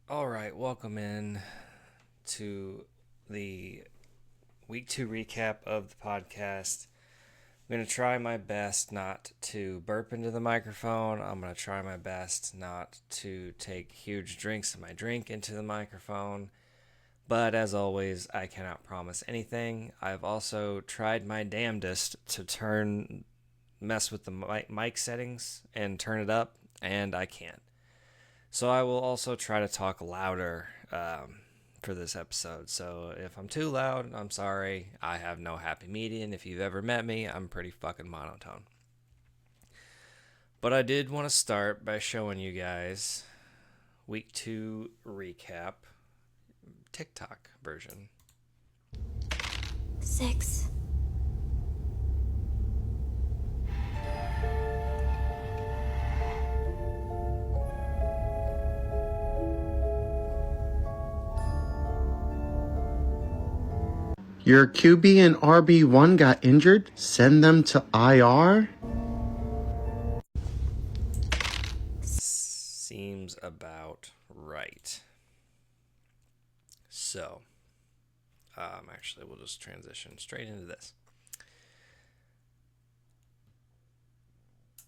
All right, welcome in to the week 2 recap of the podcast. I'm going to try my best not to burp into the microphone. I'm going to try my best not to take huge drinks of my drink into the microphone. But as always, I cannot promise anything. I've also tried my damnedest to mess with the mic settings and turn it up, and I can't. So I will also try to talk louder for this episode. So if I'm too loud, I'm sorry. I have no happy median. If you've ever met me, I'm pretty fucking monotone. But I did want to start by showing you guys week 2 recap TikTok version. 6. Your QB and RB1 got injured? Send them to IR? Seems about right. So, actually, we'll just transition straight into this.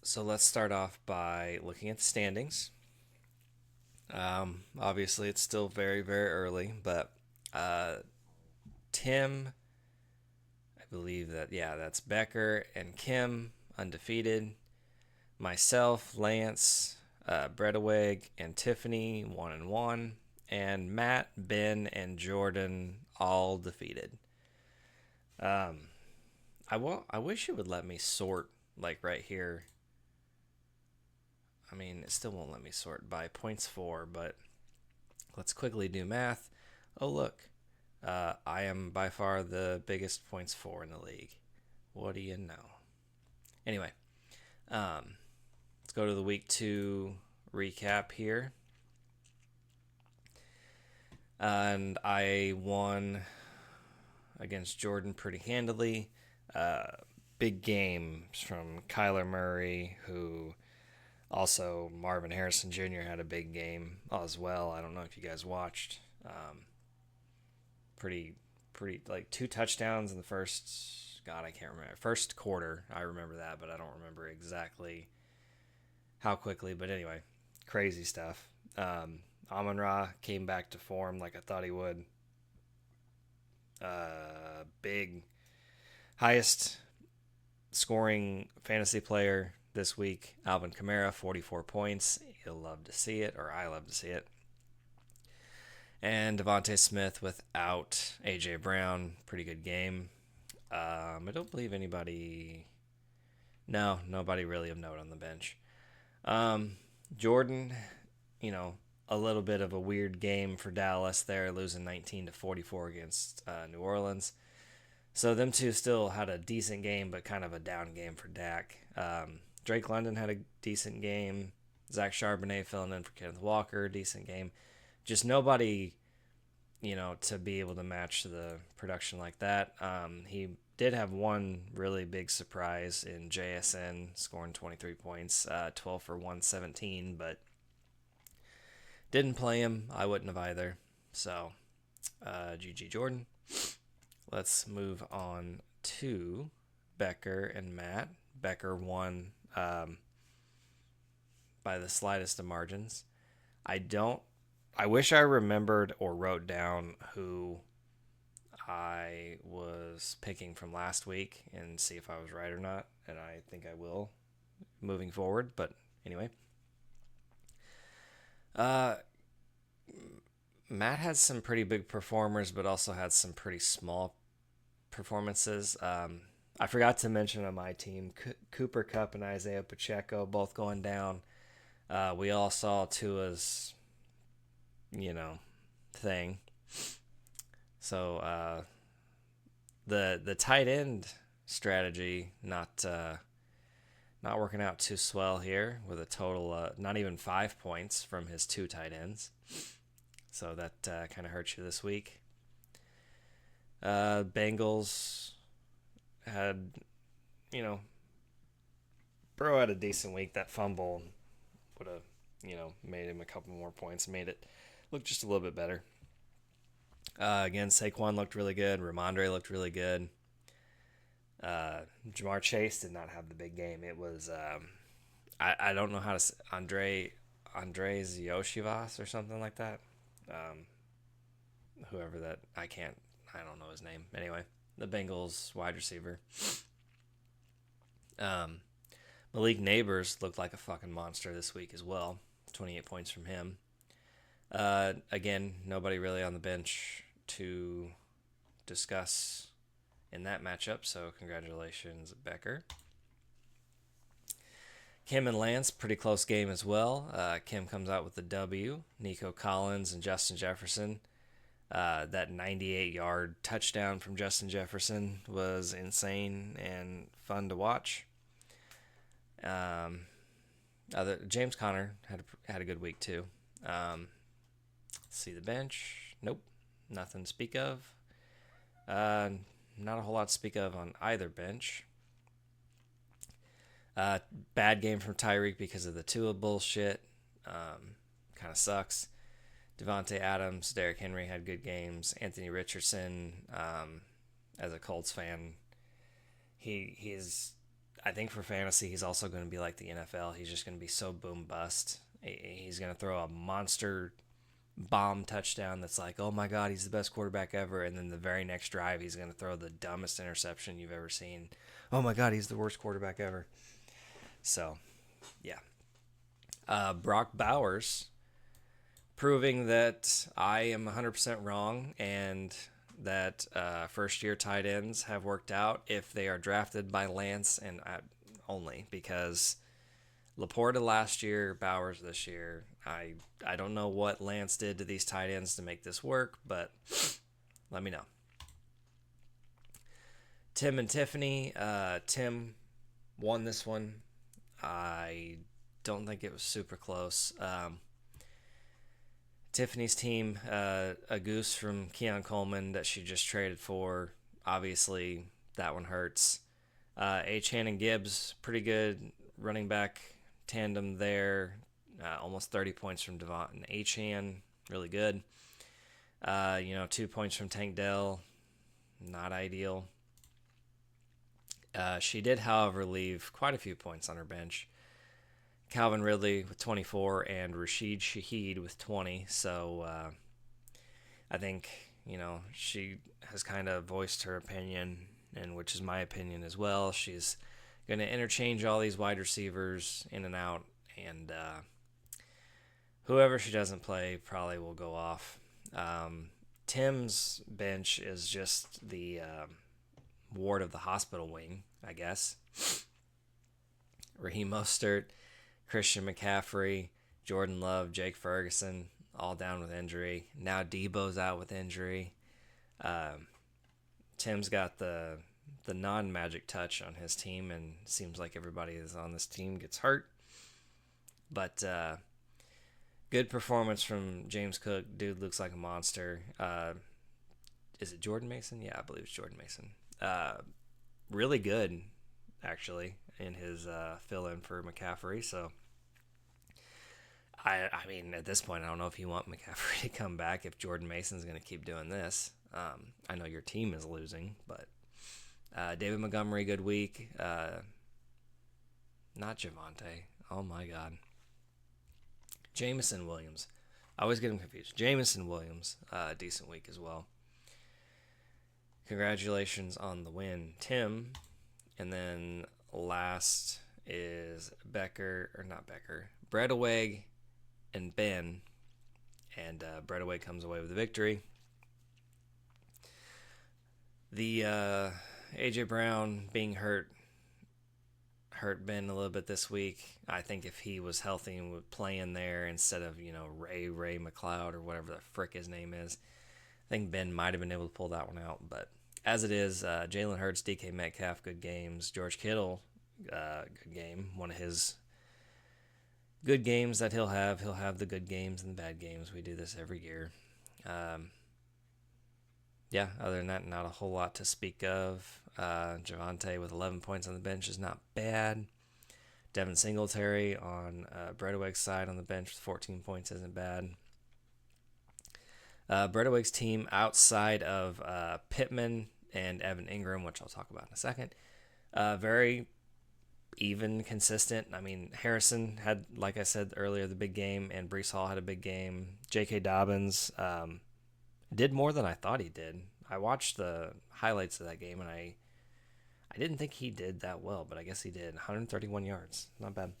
So let's start off by looking at the standings. Obviously, it's still very, very early, but Tim, I believe that's Becker and Kim, undefeated. Myself, Lance, Bredeweg, and Tiffany, 1-1. And Matt, Ben, and Jordan, all defeated. I wish it would let me sort, like right here. I mean, it still won't let me sort by points for, but let's quickly do math. Oh, look. I am by far the biggest points for in the league. What do you know? Anyway, let's go to the week 2 recap here. And I won against Jordan pretty handily. Big games from Kyler Murray, who also Marvin Harrison Jr. had a big game as well. I don't know if you guys watched. Pretty like 2 touchdowns in the first. God, I can't remember. First quarter, I remember that, but I don't remember exactly how quickly. But anyway, crazy stuff. Amon-Ra came back to form like I thought he would. Big, highest scoring fantasy player this week, Alvin Kamara, 44 points. You'll love to see it, or I love to see it. And Devontae Smith without A.J. Brown, pretty good game. I don't believe anybody... No, nobody really of note on the bench. Jordan, a little bit of a weird game for Dallas there, losing 19-44 against New Orleans. So them two still had a decent game, but kind of a down game for Dak. Drake London had a decent game. Zach Charbonnet filling in for Kenneth Walker, decent game. Just nobody, to be able to match the production like that. He did have one really big surprise in JSN, scoring 23 points, 12 for 117, but didn't play him. I wouldn't have either. So, GG Jordan. Let's move on to Becker and Matt. Becker won by the slightest of margins. I wish I remembered or wrote down who I was picking from last week and see if I was right or not. And I think I will moving forward. But anyway. Matt had some pretty big performers, but also had some pretty small performances. I forgot to mention on my team, Cooper Kupp and Isaiah Pacheco both going down. We all saw Tua's, thing. So the tight end strategy not working out too swell here with a total not even 5 points from his 2 tight ends. So that kind of hurts you this week. Bengals had, Burrow had a decent week. That fumble would have, made him a couple more points, made it looked just a little bit better. Again, Saquon looked really good. Ramondre looked really good. Jamar Chase did not have the big game. It was I don't know how to Andres Yoshivas or something like that. Um, Whoever that I don't know his name. Anyway, the Bengals wide receiver. Um, Malik Neighbors looked like a fucking monster this week as well. 28 points from him. Again, nobody really on the bench to discuss in that matchup, so congratulations, Becker. Kim and Lance, pretty close game as well. Kim comes out with the W. Nico Collins and Justin Jefferson. That 98-yard touchdown from Justin Jefferson was insane and fun to watch. James Conner had a good week too. See the bench. Nope, nothing to speak of. Not a whole lot to speak of on either bench. Bad game from Tyreek because of the Tua bullshit. Kind of sucks. Devontae Adams, Derrick Henry had good games. Anthony Richardson, as a Colts fan, he's I think for fantasy he's also going to be like the NFL. He's just going to be so boom bust. He's going to throw a monster bomb touchdown that's like, oh my god, he's the best quarterback ever, and then the very next drive he's going to throw the dumbest interception you've ever seen. Oh my god, he's the worst quarterback ever. So, yeah. Brock Bowers proving that I am 100% wrong and that first-year tight ends have worked out if they are drafted by Lance and only, because Laporta last year, Bowers this year. I don't know what Lance did to these tight ends to make this work, but let me know. Tim and Tiffany. Tim won this one. I don't think it was super close. Tiffany's team, a goose from Keon Coleman that she just traded for. Obviously, that one hurts. Achane and Gibbs, pretty good running back tandem there. Almost 30 points from Devon and Achane, really good. 2 points from Tank Dell, not ideal. She did, however, leave quite a few points on her bench. Calvin Ridley with 24 and Rashid Shaheed with 20. So I think, she has kind of voiced her opinion, and which is my opinion as well. She's going to interchange all these wide receivers in and out, and whoever she doesn't play probably will go off. Tim's bench is just the ward of the hospital wing, I guess. Raheem Mostert, Christian McCaffrey, Jordan Love, Jake Ferguson, all down with injury. Now Debo's out with injury. Tim's got the non-magic touch on his team, and seems like everybody that's on this team gets hurt. But good performance from James Cook. Dude looks like a monster. Is it Jordan Mason? Yeah, I believe it's Jordan Mason. Really good, actually, in his fill-in for McCaffrey. So, I mean, at this point, I don't know if you want McCaffrey to come back if Jordan Mason's going to keep doing this. I know your team is losing, but David Montgomery, good week. Not Javonte. Oh, my God. Jameson Williams. I always get him confused. Jameson Williams, decent week as well. Congratulations on the win, Tim. And then last is Breadaway and Ben. And Breadaway comes away with the victory. The A.J. Brown being hurt Ben a little bit this week. I think if he was healthy and would play in there instead of, Ray McLeod or whatever the frick his name is, I think Ben might have been able to pull that one out. But as it is, Jalen Hurts, DK Metcalf, good games. George Kittle, good game. One of his good games that he'll have. He'll have the good games and the bad games. We do this every year. Other than that, not a whole lot to speak of. Javonte with 11 points on the bench is not bad. Devin Singletary on Breadaway's side on the bench with 14 points isn't bad. Bredewig's team outside of Pittman and Evan Ingram, which I'll talk about in a second, very even, consistent. I mean, Harrison had, like I said earlier, the big game, and Brees Hall had a big game. J.K. Dobbins did more than I thought he did. I watched the highlights of that game, and I didn't think he did that well, but I guess he did. 131 yards, not bad.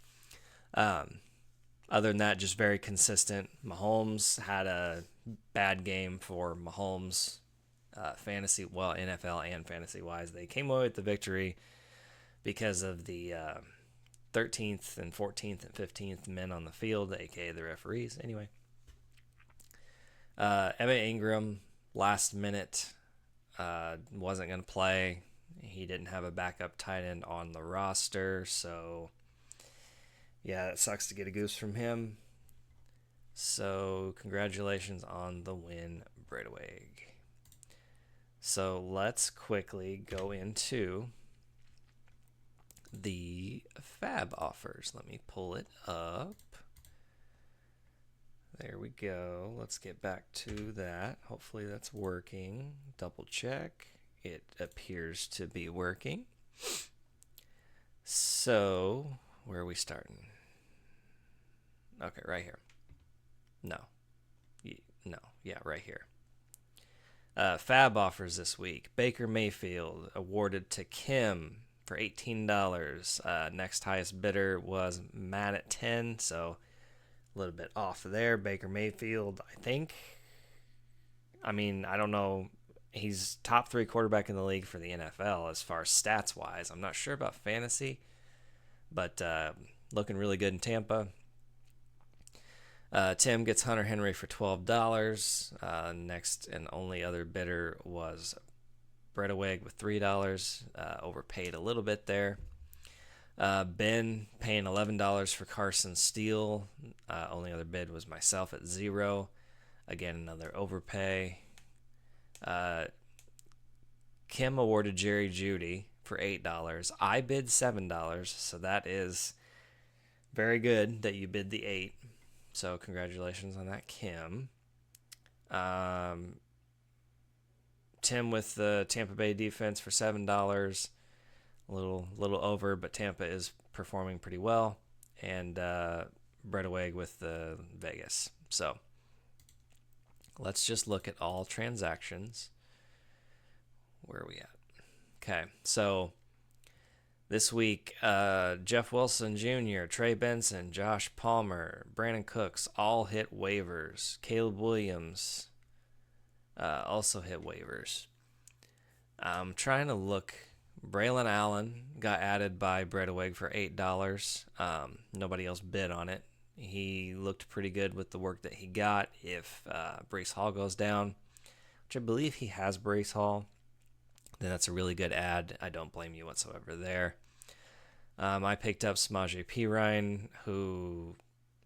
Other than that, just very consistent. Mahomes had a bad game for Mahomes fantasy, well, NFL and fantasy wise. They came away with the victory because of the 13th and 14th and 15th men on the field, aka the referees. Anyway, Evan Ingram last minute wasn't going to play. He didn't have a backup tight end on the roster, so yeah, it sucks to get a goose from him. So congratulations on the win, Bredewig. So let's quickly go into the FAAB offers. Let me pull it up. There we go. Let's get back to that. Hopefully that's working. Double check. It appears to be working. So, where are we starting? Okay, right here. No. Yeah, right here. FAAB offers this week. Baker Mayfield awarded to Kim for $18. Next highest bidder was Matt at 10, so a little bit off there. Baker Mayfield, I think. I mean, I don't know. He's top 3 quarterback in the league for the NFL as far as stats wise. I'm not sure about fantasy, but looking really good in Tampa. Tim gets Hunter Henry for $12. Next and only other bidder was Bredewig with $3. Overpaid a little bit there. Ben paying $11 for Carson Steele. Only other bid was myself at $0. Again, another overpay. Kim awarded Jerry Jeudy for $8. I bid $7, so that is very good that you bid the 8. So congratulations on that, Kim. Tim with the Tampa Bay defense for $7. A little over, but Tampa is performing pretty well. And Bredewig with the Vegas. So let's just look at all transactions. Where are we at? Okay, so this week, Jeff Wilson Jr., Trey Benson, Josh Palmer, Brandon Cooks all hit waivers. Caleb Williams also hit waivers. I'm trying to look. Braylon Allen got added by Bredewig for $8. Nobody else bid on it. He looked pretty good with the work that he got. If Brees Hall goes down, which I believe he has Brees Hall, then that's a really good ad. I don't blame you whatsoever there. I picked up Samaje Perine, who,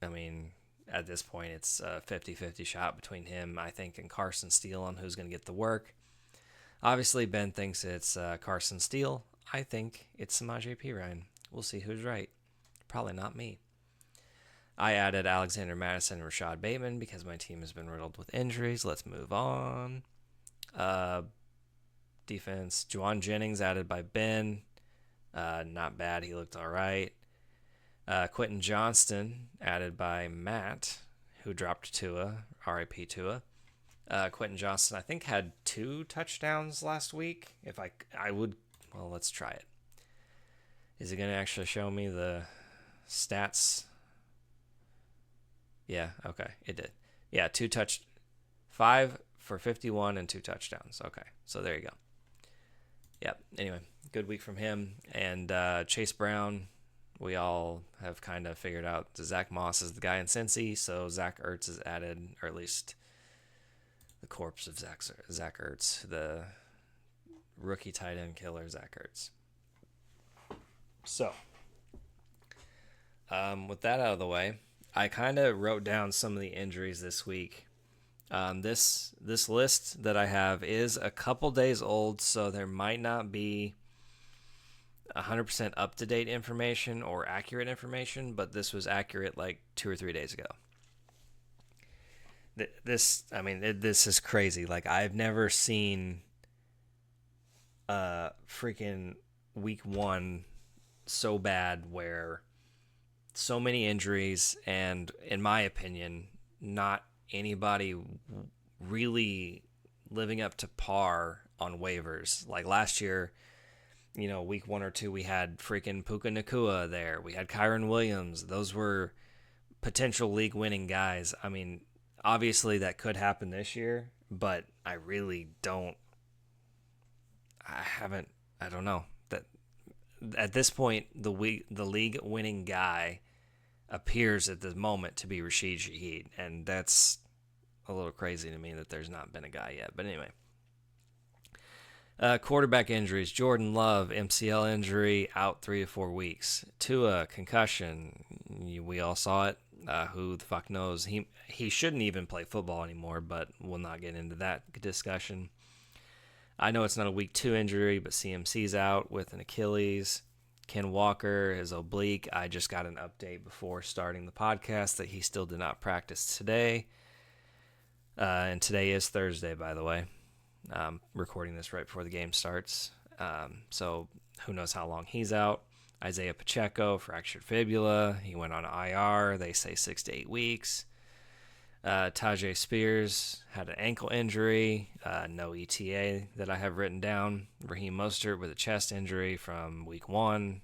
I mean, at this point, it's a 50-50 shot between him, I think, and Carson Steele on who's going to get the work. Obviously, Ben thinks it's Carson Steele. I think it's Samaje Perine. We'll see who's right. Probably not me. I added Alexander Madison and Rashad Bateman because my team has been riddled with injuries. Let's move on. Defense, Juwan Jennings added by Ben. Not bad. He looked all right. Quentin Johnston added by Matt, who dropped Tua. R.I.P. Tua. Quentin Johnston, I think, had 2 touchdowns last week. If I would, well, let's try it. Is it going to actually show me the stats? Yeah, okay, it did. Yeah, 5 for 51 and 2 touchdowns. Okay, so there you go. Yep, anyway, good week from him. And Chase Brown, we all have kind of figured out Zach Moss is the guy in Cincy, so Zach Ertz is added, or at least the corpse of Zach Ertz, the rookie tight end killer Zach Ertz. So, with that out of the way, I kind of wrote down some of the injuries this week. This list that I have is a couple days old, so there might not be 100% up-to-date information or accurate information, but this was accurate like 2 or 3 days ago. This is crazy. Like, I've never seen freaking week one so bad where so many injuries and, in my opinion, not anybody really living up to par on waivers. Like last year, week one or two, we had freaking Puka Nakua there. We had Kyron Williams. Those were potential league winning guys. I mean, obviously that could happen this year, but I really don't. I haven't. I don't know that at this point the league winning guy appears at the moment to be Rashid Shaheed, and that's a little crazy to me that there's not been a guy yet. But anyway, quarterback injuries: Jordan Love MCL injury, out 3 to 4 weeks. Tua concussion, we all saw it. Who the fuck knows? He shouldn't even play football anymore, but we'll not get into that discussion. I know it's not a week 2 injury, but CMC's out with an Achilles. Ken Walker is oblique. I just got an update before starting the podcast that he still did not practice today. And today is Thursday, by the way. Recording this right before the game starts. So who knows how long he's out. Isaiah Pacheco, fractured fibula. He went on IR. They say 6 to 8 weeks. Tajay Spears had an ankle injury. No ETA that I have written down. Raheem Mostert with a chest injury from week 1.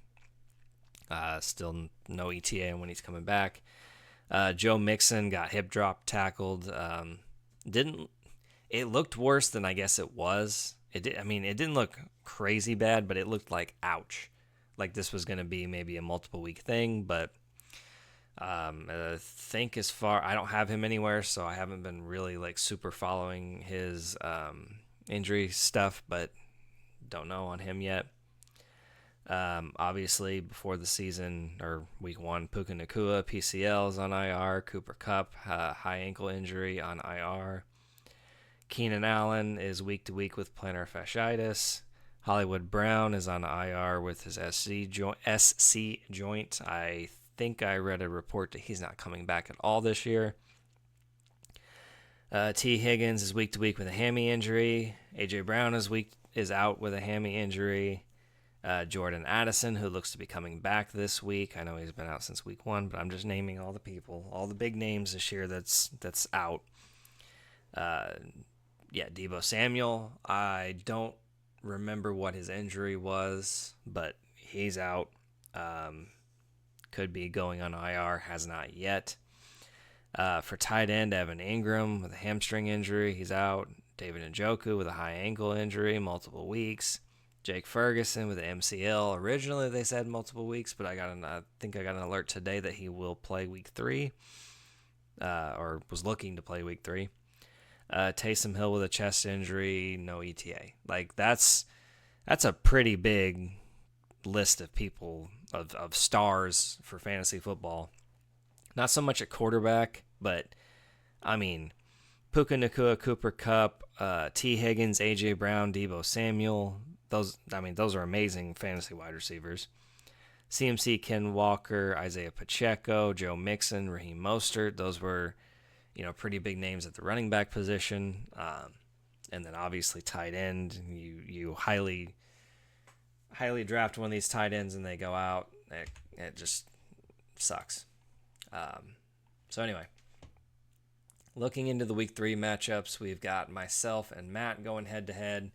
Still no ETA when he's coming back. Joe Mixon got hip drop tackled. It looked worse than I guess it was. It didn't look crazy bad, but it looked like ouch. Like this was going to be maybe a multiple week thing, but I think I don't have him anywhere, so I haven't been really like super following his injury stuff, but don't know on him yet. Obviously, before the season or week 1, Puka Nakua, PCLs on IR. Cooper Kupp, high ankle injury on IR. Keenan Allen is week to week with plantar fasciitis. Hollywood Brown is on IR with his SC joint. I think I read a report that he's not coming back at all this year. T. Higgins is week to week with a hammy injury. AJ Brown is out with a hammy injury. Jordan Addison, who looks to be coming back this week. I know he's been out since week 1, but I'm just naming all the people, all the big names this year that's out. Deebo Samuel. I don't remember what his injury was, but he's out. Could be going on IR, has not yet. For tight end, Evan Ingram with a hamstring injury, he's out. David Njoku with a high ankle injury, multiple weeks. Jake Ferguson with an MCL. Originally, they said multiple weeks, but I think I got an alert today that he will play week 3, or was looking to play week 3. Taysom Hill with a chest injury, no ETA. Like that's a pretty big list of people of stars for fantasy football. Not so much at quarterback, but I mean Puka Nakua, Cooper Kupp, T. Higgins, AJ Brown, Deebo Samuel. Those are amazing fantasy wide receivers. CMC, Ken Walker, Isaiah Pacheco, Joe Mixon, Raheem Mostert. Those were pretty big names at the running back position. And then obviously tight end. You highly draft one of these tight ends and they go out. It just sucks. So anyway, looking into the week 3 matchups, we've got myself and Matt going head to head.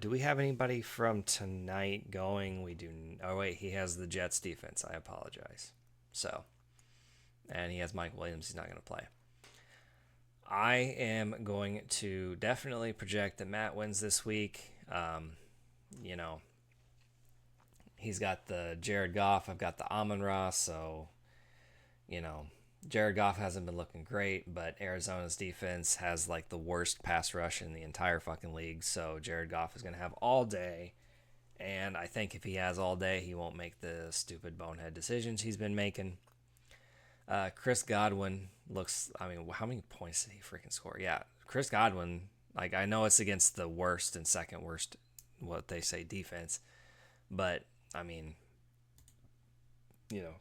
Do we have anybody from tonight going? We do. Oh wait, he has the Jets defense. I apologize. And he has Mike Williams. He's not going to play. I am going to definitely project that Matt wins this week. He's got the Jared Goff. I've got the Amon-Ra. So, Jared Goff hasn't been looking great, but Arizona's defense has like the worst pass rush in the entire fucking league. So Jared Goff is going to have all day. And I think if he has all day, he won't make the stupid bonehead decisions he's been making. Chris Godwin looks, how many points did he freaking score? Yeah, Chris Godwin, I know it's against the worst and second worst, what they say, defense. But,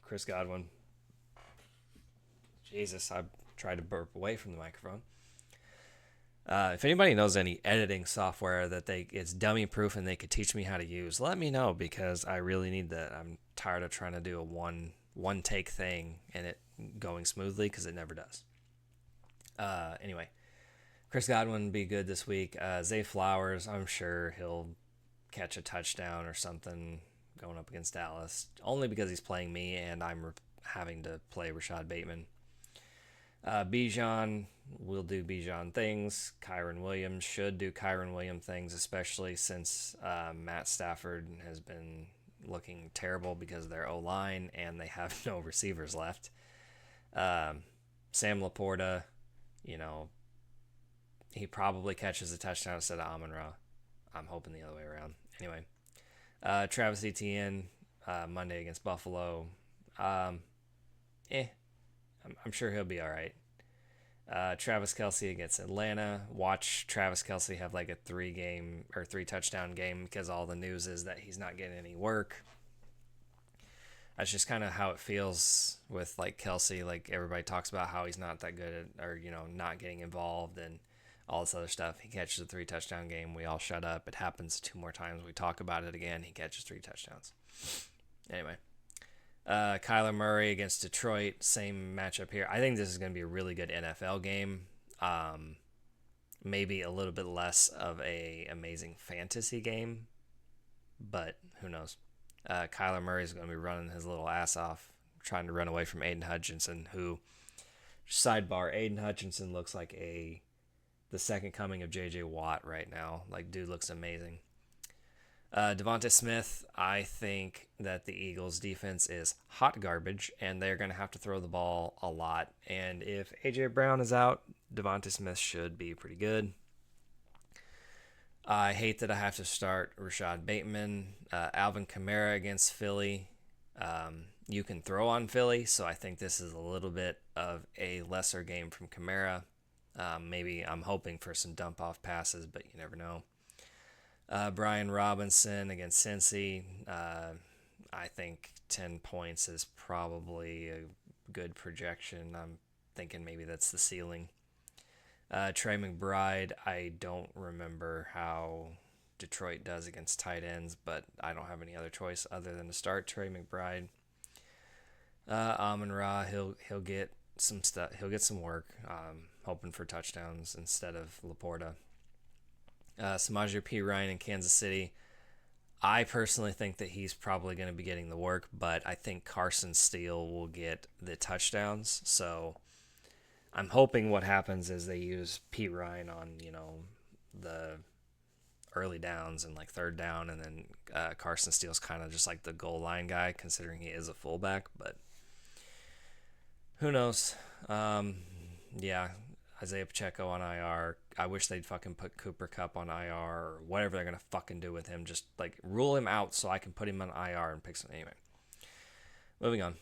Chris Godwin, Jesus, I'm tried to burp away from the microphone. If anybody knows any editing software that it's dummy proof and they could teach me how to use, let me know, because I really need that. I'm tired of trying to do a one take thing and it going smoothly, because it never does. Anyway, Chris Godwin be good this week. Zay Flowers, I'm sure he'll catch a touchdown or something going up against Dallas, only because he's playing me and I'm having to play Rashad Bateman. Bijan will do Bijan things. Kyron Williams should do Kyron Williams things, especially since Matt Stafford has been looking terrible because of their O-line and they have no receivers left. Sam Laporta, he probably catches a touchdown instead of Amon-Ra. I'm hoping the other way around. Anyway, Travis Etienne, Monday against Buffalo. I'm sure he'll be all right. Travis Kelce against Atlanta. Watch Travis Kelce have like a 3 touchdown game, because all the news is that he's not getting any work. That's just kind of how it feels with like Kelce. Like, everybody talks about how he's not that good at, or not getting involved and all this other stuff. He catches a 3 touchdown game. We all shut up. It happens 2 more times. We talk about it again. He catches 3 touchdowns. Anyway. Kyler Murray against Detroit, same matchup here. I think this is going to be a really good NFL game. Maybe a little bit less of a amazing fantasy game, but who knows? Kyler Murray is going to be running his little ass off, trying to run away from Aiden Hutchinson, who, sidebar, Aiden Hutchinson looks like the second coming of J.J. Watt right now. Like, dude looks amazing. Devonta Smith, I think that the Eagles' defense is hot garbage, and they're going to have to throw the ball a lot. And if A.J. Brown is out, Devonta Smith should be pretty good. I hate that I have to start Rashad Bateman. Alvin Kamara against Philly. You can throw on Philly, so I think this is a little bit of a lesser game from Kamara. Maybe I'm hoping for some dump-off passes, but you never know. Brian Robinson against Cincy. I think 10 points is probably a good projection. I'm thinking maybe that's the ceiling. Trey McBride, I don't remember how Detroit does against tight ends, but I don't have any other choice other than to start Trey McBride. Amon-Ra, he'll get some stuff. He'll get some work. Hoping for touchdowns instead of Laporta. Samaje P. Ryan in Kansas City. I personally think that he's probably going to be getting the work, but I think Carson Steele will get the touchdowns. So I'm hoping what happens is they use P. Ryan on, the early downs and like third down, and then Carson Steele's kind of just like the goal line guy, considering he is a fullback, but who knows? Yeah, Isaiah Pacheco on IR. I wish they'd fucking put Cooper Kupp on IR or whatever they're going to fucking do with him. Just like rule him out so I can put him on IR and pick some. Anyway, moving on.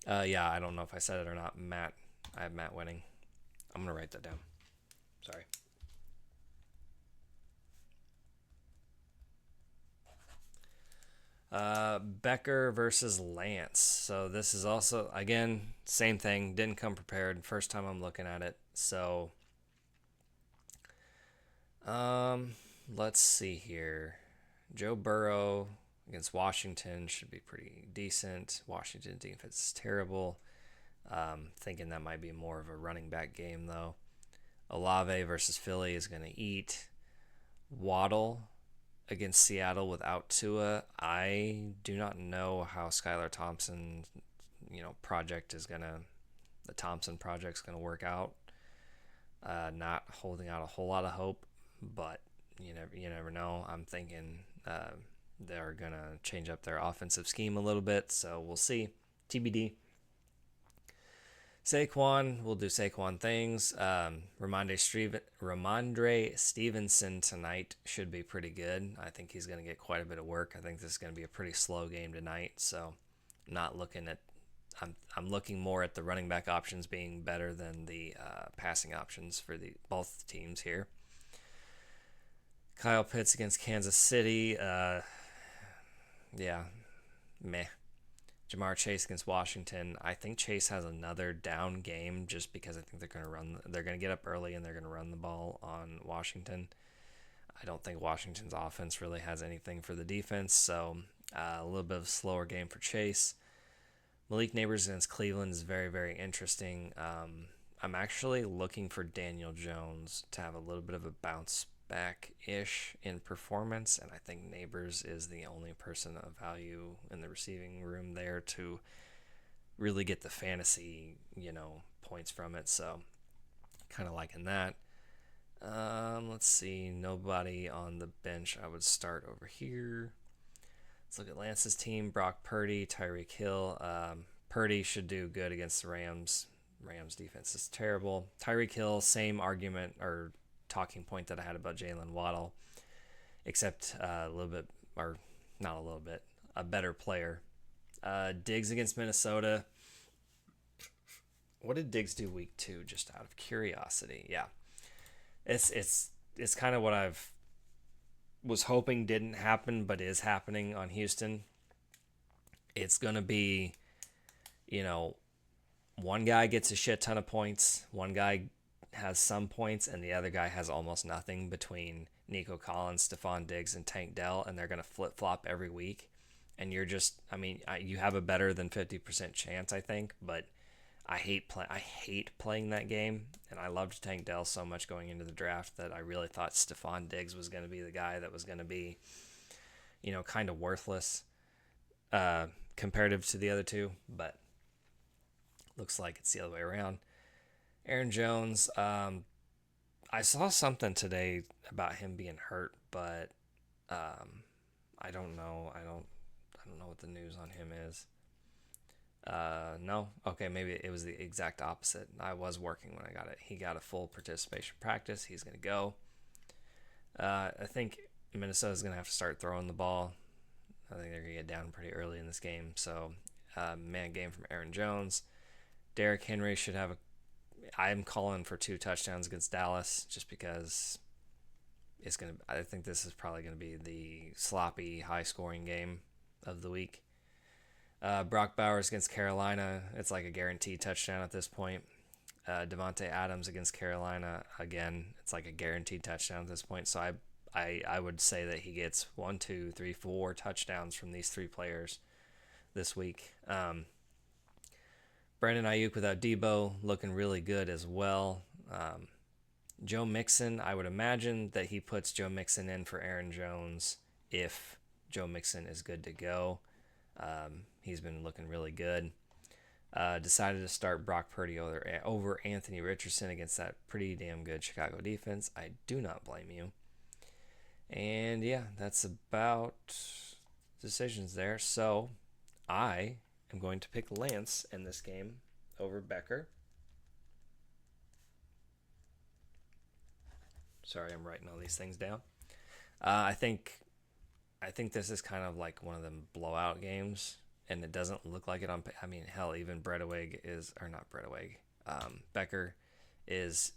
Yeah, I don't know if I said it or not. Matt, I have Matt winning. I'm going to write that down. Sorry. Becker versus Lance. So this is also, again, same thing. Didn't come prepared. First time I'm looking at it. So, let's see here. Joe Burrow against Washington should be pretty decent. Washington defense is terrible. Thinking that might be more of a running back game, though. Olave versus Philly is going to eat. Waddle against Seattle without Tua. I do not know how Skylar Thompson, project is going to, the Thompson project's going to work out. Not holding out a whole lot of hope, but you never know. I'm thinking they're going to change up their offensive scheme a little bit, so we'll see. TBD. Saquon, we'll do Saquon things. Ramondre Stevenson tonight should be pretty good. I think he's going to get quite a bit of work. I think this is going to be a pretty slow game tonight, so not looking at. I'm looking more at the running back options being better than the passing options for both teams here. Kyle Pitts against Kansas City. Yeah, meh. Jamar Chase against Washington. I think Chase has another down game just because I think they're going to get up early and they're going to run the ball on Washington. I don't think Washington's offense really has anything for the defense, so a little bit of a slower game for Chase. Malik Neighbors against Cleveland is very, very interesting. I'm actually looking for Daniel Jones to have a little bit of a bounce back-ish in performance, and I think Neighbors is the only person of value in the receiving room there to really get the fantasy, points from it. So kind of liking that. Let's see. Nobody on the bench I would start over here. Let's look at Lance's team. Brock Purdy, Tyreek Hill. Purdy should do good against the Rams. Rams defense is terrible. Tyreek Hill, same argument or talking point that I had about Jalen Waddle, except a little bit, or not a little bit, a better player. Diggs against Minnesota. What did Diggs do week 2? Just out of curiosity. Yeah, it's kind of what I've was hoping didn't happen, but is happening on Houston. It's gonna be, one guy gets a shit ton of points, one guy has some points, and the other guy has almost nothing between Nico Collins, Stephon Diggs, and Tank Dell, and they're gonna flip flop every week. And you're just, you have a better than 50% chance, I think, but I hate playing that game, and I loved Tank Dell so much going into the draft that I really thought Stephon Diggs was going to be the guy that was going to be, kind of worthless comparative to the other two, but looks like it's the other way around. Aaron Jones, I saw something today about him being hurt, but I don't know. I don't know what the news on him is. No. Okay, maybe it was the exact opposite. I was working when I got it. He got a full participation practice. He's going to go. I think Minnesota's going to have to start throwing the ball. I think they're going to get down pretty early in this game. So, man game from Aaron Jones. Derrick Henry should have I'm calling for 2 touchdowns against Dallas just because I think this is probably going to be the sloppy, high-scoring game of the week. Brock Bowers against Carolina, it's like a guaranteed touchdown at this point. Devontae Adams against Carolina, again, it's like a guaranteed touchdown at this point. So I would say that he gets 1, 2, 3, 4 touchdowns from these 3 players this week. Brandon Ayuk without Debo, looking really good as well. Joe Mixon, I would imagine that he puts Joe Mixon in for Aaron Jones if Joe Mixon is good to go. He's been looking really good. Decided to start Brock Purdy over Anthony Richardson against that pretty damn good Chicago defense. I do not blame you. And yeah, that's about decisions there. So I am going to pick Lance in this game over Becker. Sorry, I'm writing all these things down. I think this is kind of like one of them blowout games, and it doesn't look like it on. Hell, even Becker is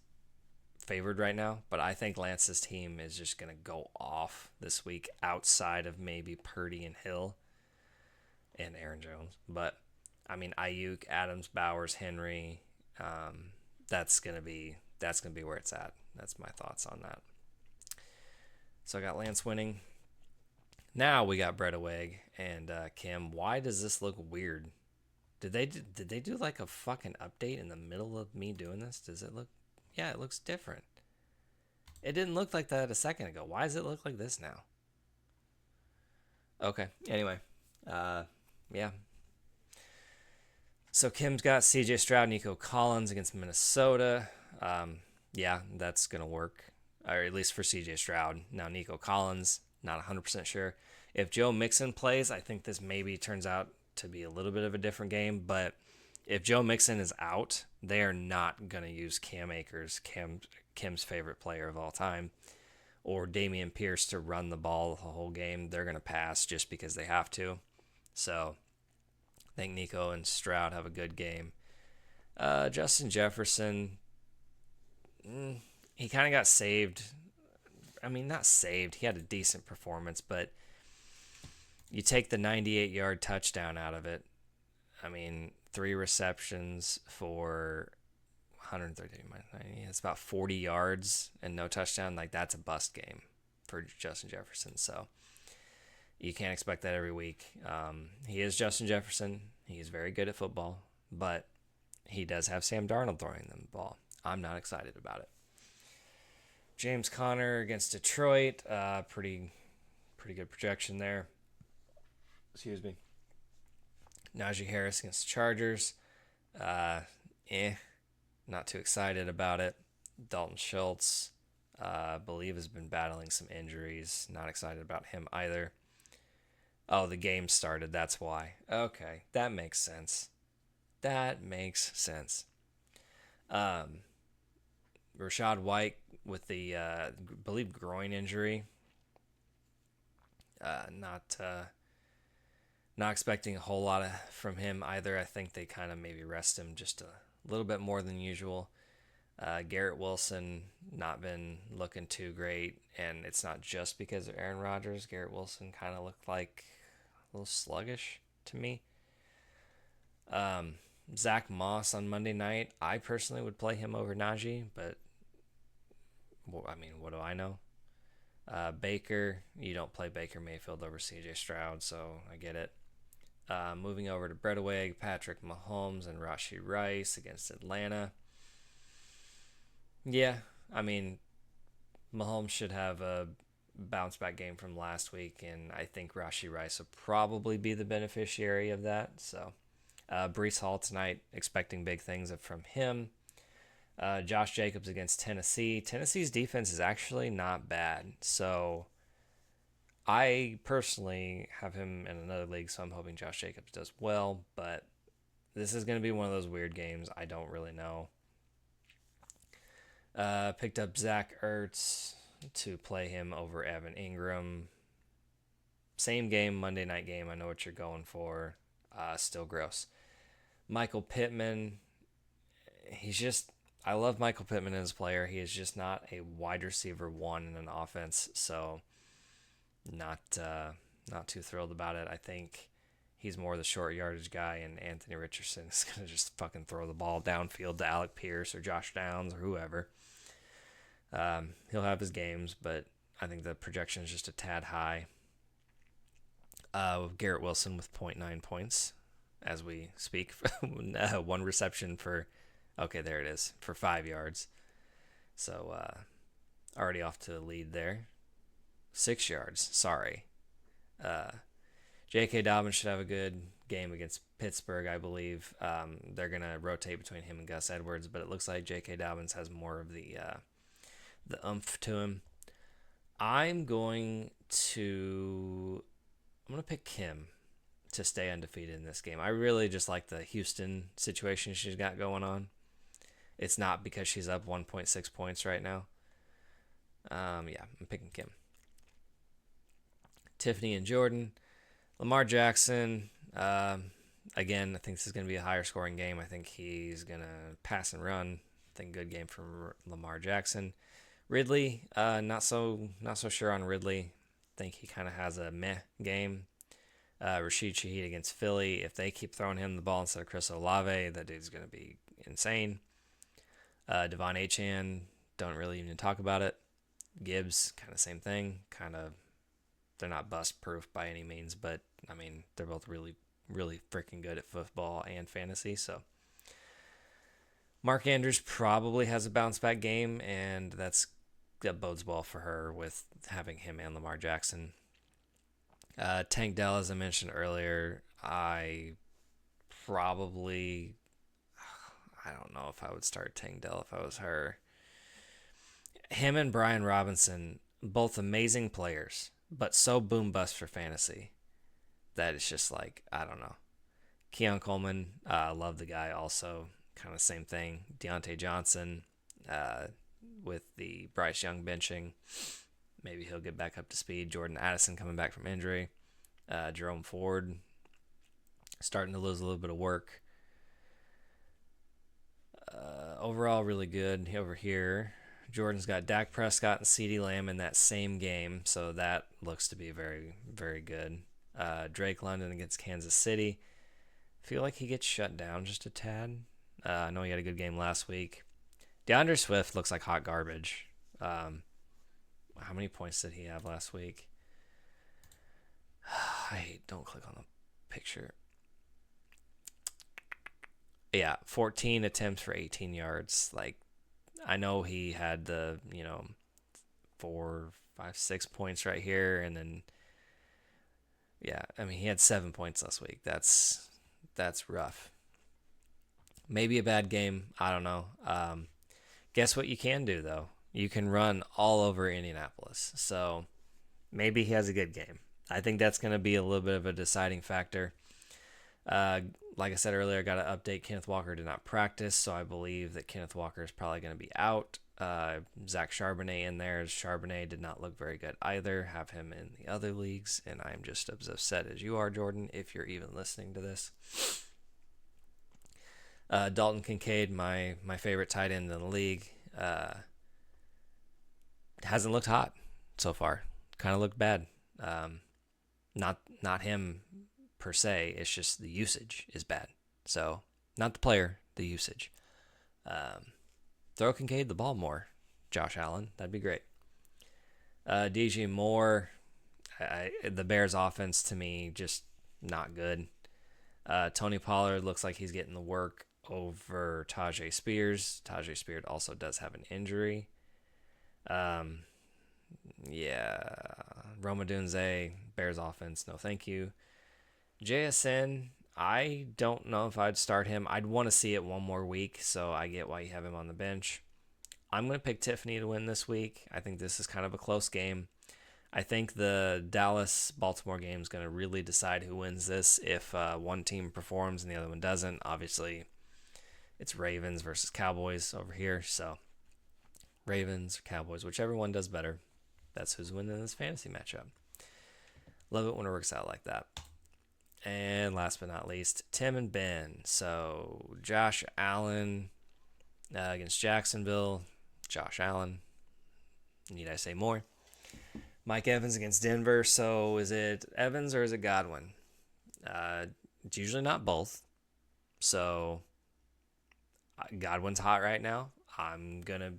favored right now, but I think Lance's team is just gonna go off this week outside of maybe Purdy and Hill and Aaron Jones. But Ayuk, Adams, Bowers, Henry, that's gonna be where it's at. That's my thoughts on that. So I got Lance winning. Now we got Breadaway and Kim. Why does this look weird? Did they do like a fucking update in the middle of me doing this? Does it look? Yeah, it looks different. It didn't look like that a second ago. Why does it look like this now? Okay. Anyway, yeah. So Kim's got C.J. Stroud, Nico Collins against Minnesota. Yeah, that's gonna work, or at least for C.J. Stroud. Now Nico Collins, not 100% sure. If Joe Mixon plays, I think this maybe turns out to be a little bit of a different game. But if Joe Mixon is out, they are not going to use Cam Akers, Kim's favorite player of all time, or Dameon Pierce to run the ball the whole game. They're going to pass just because they have to. So I think Nico and Stroud have a good game. Justin Jefferson, he kind of got saved. Not saved. He had a decent performance, but you take the 98-yard touchdown out of it, I mean, 3 receptions for 130 minus 90. It's about 40 yards and no touchdown. Like, that's a bust game for Justin Jefferson. So you can't expect that every week. He is Justin Jefferson. He's very good at football, but he does have Sam Darnold throwing them the ball. I'm not excited about it. James Conner against Detroit. Pretty good projection there. Excuse me. Najee Harris against the Chargers. Uh, Not too excited about it. Dalton Schultz, I believe, has been battling some injuries. Not excited about him either. Oh, the game started. That's why. Okay, that makes sense. That makes sense. Rashad White with the, I believe, groin injury. Not expecting a whole lot from him either. I think they kind of maybe rest him just a little bit more than usual. Garrett Wilson not been looking too great, and it's not just because of Aaron Rodgers. Garrett Wilson kind of looked like a little sluggish to me. Zach Moss on Monday night. I personally would play him over Najee, but I mean, what do I know? Baker, you don't play Baker Mayfield over CJ Stroud, so I get it. Moving over to Breadaway, Patrick Mahomes and Rashee Rice against Atlanta. Yeah, I mean, Mahomes should have a bounce back game from last week, and I think Rashee Rice will probably be the beneficiary of that. So, Brees Hall tonight, expecting big things from him. Josh Jacobs against Tennessee. Tennessee's defense is actually not bad. So I personally have him in another league, so I'm hoping Josh Jacobs does well. But this is going to be one of those weird games. I don't really know. Picked up Zach Ertz to play him over Evan Ingram. Same game, Monday night game. I know what you're going for. Still gross. Michael Pittman. I love Michael Pittman as a player. He is just not a wide receiver one in an offense, so not too thrilled about it. I think he's more the short yardage guy, and Anthony Richardson is going to just fucking throw the ball downfield to Alec Pierce or Josh Downs or whoever. He'll have his games, but I think the projection is just a tad high. Garrett Wilson with 0.9 points as we speak. 1 reception for... Okay, there it is, for 5 yards. So, already off to the lead there. 6 yards, sorry. J.K. Dobbins should have a good game against Pittsburgh, I believe. They're going to rotate between him and Gus Edwards, but it looks like J.K. Dobbins has more of the oomph to him. I'm going to pick Kim to stay undefeated in this game. I really just like the Houston situation she's got going on. It's not because she's up 1.6 points right now. I'm picking Kim. Tiffany and Jordan. Lamar Jackson. Again, I think this is going to be a higher scoring game. I think he's going to pass and run. I think good game from Lamar Jackson. Ridley, not so sure on Ridley. I think he kind of has a meh game. Rashid Shaheed against Philly. If they keep throwing him the ball instead of Chris Olave, that dude's going to be insane. Devon Achane, don't really even talk about it. Gibbs, kind of same thing. They're not bust proof by any means, but I mean, they're both really, really freaking good at football and fantasy. So Mark Andrews probably has a bounce back game, and that bodes well for her with having him and Lamar Jackson. Tank Dell, as I mentioned earlier, I don't know if I would start Tank Dell if I was her. Him and Brian Robinson, both amazing players, but so boom bust for fantasy that it's just like, I don't know. Keon Coleman, love the guy also. Kind of same thing. Deontay Johnson with the Bryce Young benching. Maybe he'll get back up to speed. Jordan Addison coming back from injury. Jerome Ford starting to lose a little bit of work. Overall, really good over here. Jordan's got Dak Prescott and CeeDee Lamb in that same game, so that looks to be very, very good. Drake London against Kansas City. feel like he gets shut down just a tad. I know he had a good game last week. DeAndre Swift looks like hot garbage. How many points did he have last week? Don't click on the picture. Yeah, 14 attempts for 18 yards. Like, I know he had the, 4, 5, 6 points right here, and then yeah, I mean he had 7 points last week. That's rough. Maybe a bad game. I don't know. Guess what you can do though? You can run all over Indianapolis. So maybe he has a good game. I think that's going to be a little bit of a deciding factor. Like I said earlier, I got to update. Kenneth Walker did not practice, so I believe that Kenneth Walker is probably going to be out. Zach Charbonnet in there. Charbonnet did not look very good either. Have him in the other leagues, and I'm just as upset as you are, Jordan, if you're even listening to this. Dalton Kincaid, my favorite tight end in the league, hasn't looked hot so far. Kind of looked bad. Not him per se. It's just the usage is bad. So not the player, the usage. Throw Kincaid the ball more, Josh Allen. That'd be great. DJ Moore, the Bears offense to me just not good. Tony Pollard looks like he's getting the work over Tajay Spears. Tajay Spears also does have an injury. Yeah, Roma Dunze, Bears offense, no thank you. JSN, I don't know if I'd start him. I'd want to see it one more week, so I get why you have him on the bench. I'm going to pick Tiffany to win this week. I think this is kind of a close game. I think the Dallas-Baltimore game is going to really decide who wins this. If one team performs and the other one doesn't, obviously it's Ravens versus Cowboys over here. So Ravens or Cowboys, whichever one does better, that's who's winning this fantasy matchup. Love it when it works out like that. And last but not least, Tim and Ben. So Josh Allen against Jacksonville. Josh Allen. Need I say more? Mike Evans against Denver. So is it Evans or is it Godwin? It's usually not both. So Godwin's hot right now. I'm going to,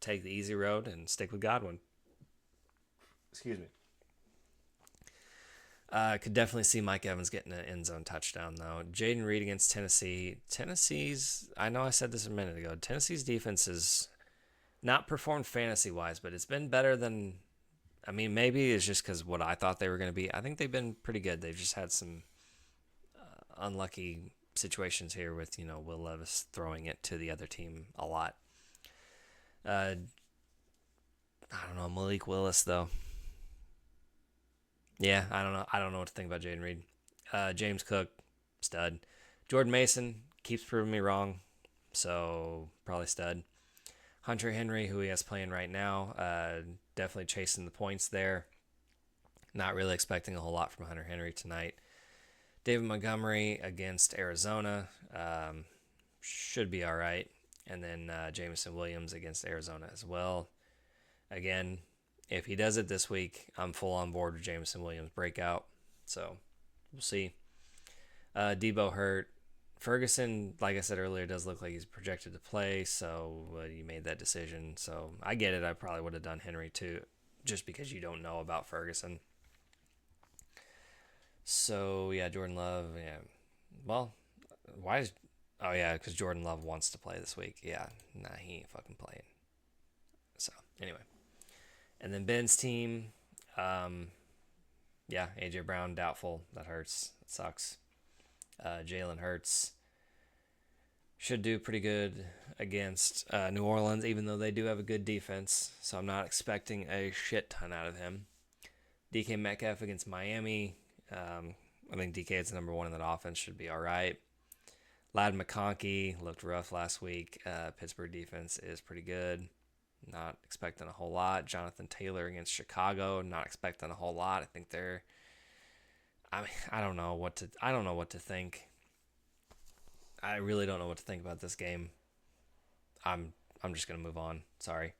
take the easy road and stick with Godwin. Excuse me. I could definitely see Mike Evans getting an end zone touchdown, though. Jaden Reed against Tennessee. I know I said this a minute ago. Tennessee's defense has not performed fantasy-wise, but it's been better than, maybe it's just because what I thought they were going to be. I think they've been pretty good. They've just had some unlucky situations here with, Will Levis throwing it to the other team a lot. I don't know, Malik Willis, though. Yeah, I don't know. I don't know what to think about Jaden Reed. James Cook, stud. Jordan Mason keeps proving me wrong, so probably stud. Hunter Henry, who he has playing right now, definitely chasing the points there. Not really expecting a whole lot from Hunter Henry tonight. David Montgomery against Arizona, should be all right. And then Jameson Williams against Arizona as well. Again, if he does it this week, I'm full on board with Jameson Williams breakout. So we'll see. Debo hurt. Ferguson, like I said earlier, does look like he's projected to play. So you made that decision. So I get it. I probably would have done Henry too, just because you don't know about Ferguson. So yeah, Jordan Love. Yeah. Well, why is? Oh yeah, because Jordan Love wants to play this week. Yeah. Nah, he ain't fucking playing. So anyway. And then Ben's team, AJ Brown, doubtful. That hurts. It sucks. Jalen Hurts should do pretty good against New Orleans, even though they do have a good defense. So I'm not expecting a shit ton out of him. DK Metcalf against Miami. I think DK is number one in that offense. Should be all right. Ladd McConkey looked rough last week. Pittsburgh defense is pretty good. Not expecting a whole lot. Jonathan Taylor against Chicago. Not expecting a whole lot. I think they're. I don't know what to think. I really don't know what to think about this game. I'm just gonna move on. Sorry.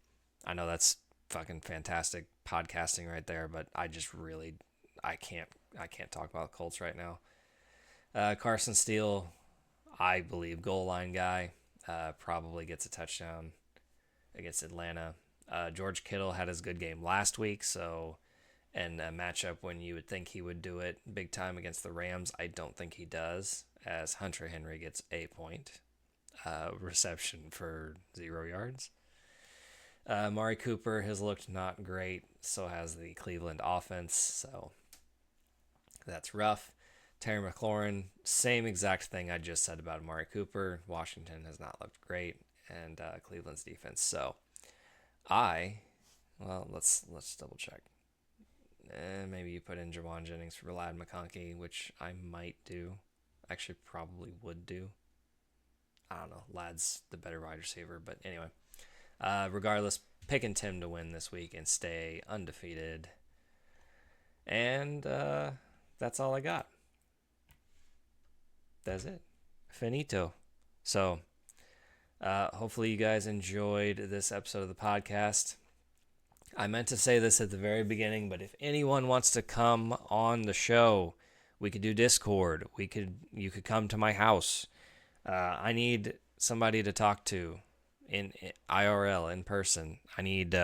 I know that's fucking fantastic podcasting right there, but I can't talk about Colts right now. Carson Steele, I believe, goal line guy, probably gets a touchdown against Atlanta. George Kittle had his good game last week, so and a matchup when you would think he would do it big time against the Rams, I don't think he does, as Hunter Henry gets a point reception for 0 yards. Amari Cooper has looked not great, so has the Cleveland offense, so that's rough. Terry McLaurin, same exact thing I just said about Amari Cooper. Washington has not looked great, and Cleveland's defense. So let's double check. Maybe you put in Jawan Jennings for Vlad McConkey, which I might do. Actually, probably would do. I don't know. Lad's the better wide receiver, but anyway. Regardless, picking Tim to win this week and stay undefeated. And that's all I got. That's it. Finito. So, hopefully you guys enjoyed this episode of the podcast. I meant to say this at the very beginning, but if anyone wants to come on the show, we could do Discord. You could come to my house. I need somebody to talk to in IRL, in person. I need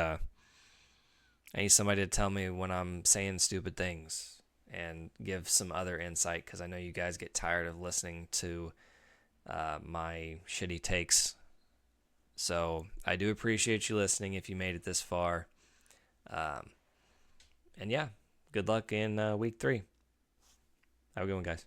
somebody to tell me when I'm saying stupid things and give some other insight, because I know you guys get tired of listening to my shitty takes. So I do appreciate you listening if you made it this far. And yeah, good luck in week 3. Have a good one, guys.